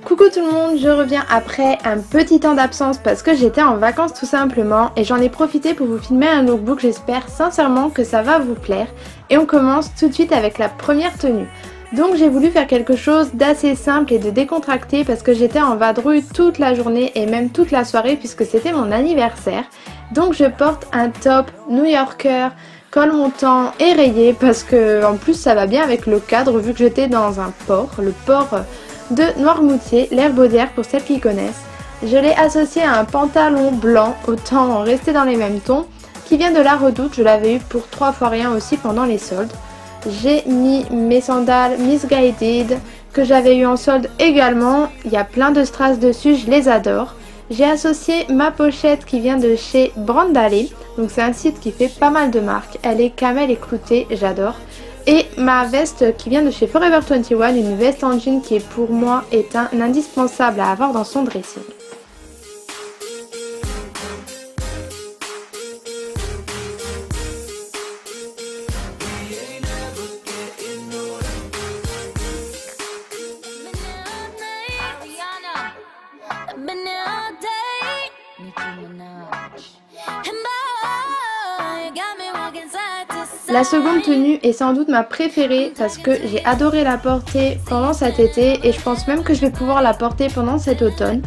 Coucou tout le monde, je reviens après un petit temps d'absence parce que j'étais en vacances tout simplement et j'en ai profité pour vous filmer un lookbook, j'espère sincèrement que ça va vous plaire. Et on commence tout de suite avec la première tenue. Donc j'ai voulu faire quelque chose d'assez simple et de décontracté parce que j'étais en vadrouille toute la journée et même toute la soirée puisque c'était mon anniversaire. Donc je porte un top new-yorker, col montant et rayé parce que en plus ça va bien avec le cadre vu que j'étais dans un port, le port de Noirmoutier, l'air Baudière pour celles qui connaissent. Je l'ai associé à un pantalon blanc, autant rester dans les mêmes tons, qui vient de la Redoute, je l'avais eu pour 3 fois rien aussi pendant les soldes. J'ai mis mes sandales Missguided que j'avais eu en solde également, il y a plein de strass dessus, je les adore. J'ai associé ma pochette qui vient de chez Brandalé, donc c'est un site qui fait pas mal de marques, elle est camel et cloutée, j'adore. Et ma veste qui vient de chez Forever 21, une veste en jean qui pour moi est un indispensable à avoir dans son dressing. La seconde tenue est sans doute ma préférée parce que j'ai adoré la porter pendant cet été et je pense même que je vais pouvoir la porter pendant cet automne.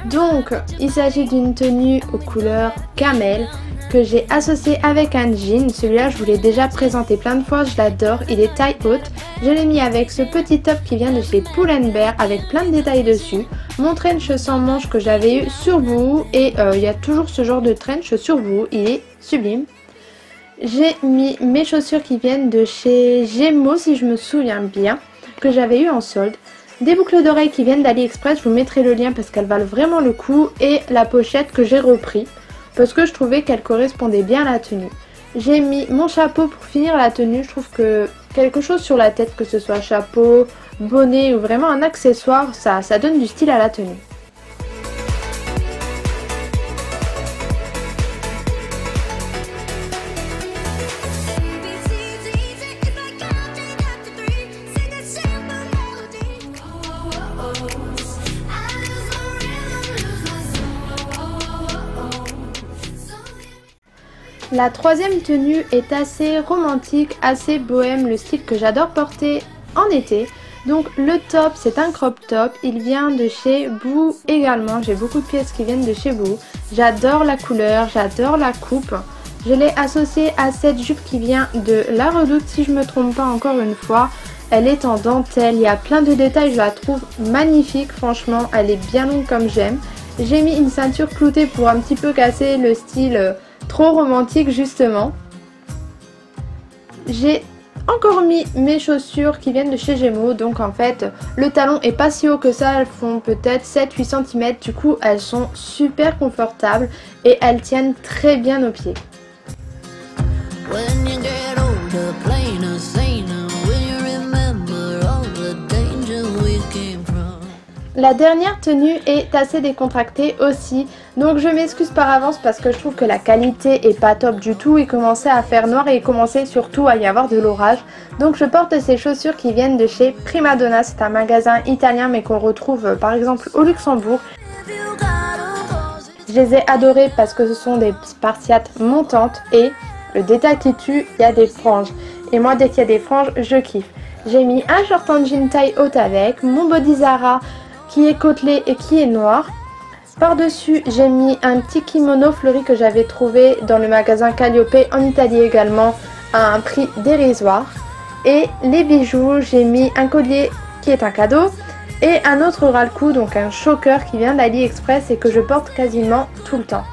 Donc il s'agit d'une tenue aux couleurs camel que j'ai associée avec un jean. Celui-là je vous l'ai déjà présenté plein de fois, je l'adore, il est taille haute. Je l'ai mis avec ce petit top qui vient de chez Pull&Bear avec plein de détails dessus. Mon trench sans manches que j'avais eu sur vous et il y a toujours ce genre de trench sur vous, il est sublime. J'ai mis mes chaussures qui viennent de chez Gémeaux si je me souviens bien, que j'avais eu en solde. Des boucles d'oreilles qui viennent d'AliExpress, je vous mettrai le lien parce qu'elles valent vraiment le coup. Et la pochette que j'ai repris parce que je trouvais qu'elle correspondait bien à la tenue. J'ai mis mon chapeau pour finir la tenue, je trouve que quelque chose sur la tête, que ce soit chapeau, bonnet ou vraiment un accessoire, ça donne du style à la tenue. La troisième tenue est assez romantique, assez bohème, le style que j'adore porter en été. Donc le top, c'est un crop top, il vient de chez Boo également, j'ai beaucoup de pièces qui viennent de chez Boo. J'adore la couleur, j'adore la coupe. Je l'ai associée à cette jupe qui vient de la Redoute si je ne me trompe pas encore une fois. Elle est en dentelle, il y a plein de détails, je la trouve magnifique, franchement, elle est bien longue comme j'aime. J'ai mis une ceinture cloutée pour un petit peu casser le style trop romantique justement. J'ai encore mis mes chaussures qui viennent de chez Gémeaux, donc en fait le talon est pas si haut que ça, elles font peut-être 7-8 cm, du coup elles sont super confortables et elles tiennent très bien aux pieds. La dernière tenue est assez décontractée aussi, donc je m'excuse par avance parce que je trouve que la qualité est pas top du tout. Il commençait à faire noir et il commençait surtout à y avoir de l'orage. Donc je porte ces chaussures qui viennent de chez Primadonna, c'est un magasin italien mais qu'on retrouve par exemple au Luxembourg. Je les ai adorées parce que ce sont des spartiates montantes et le détail qui tue, il y a des franges. Et moi dès qu'il y a des franges, je kiffe. J'ai mis un short en jean taille haute avec, mon body Zara qui est côtelé et qui est noir. Par-dessus, j'ai mis un petit kimono fleuri que j'avais trouvé dans le magasin Calliope en Italie également à un prix dérisoire. Et les bijoux, j'ai mis un collier qui est un cadeau et un autre ras le cou, donc un choker qui vient d'AliExpress et que je porte quasiment tout le temps.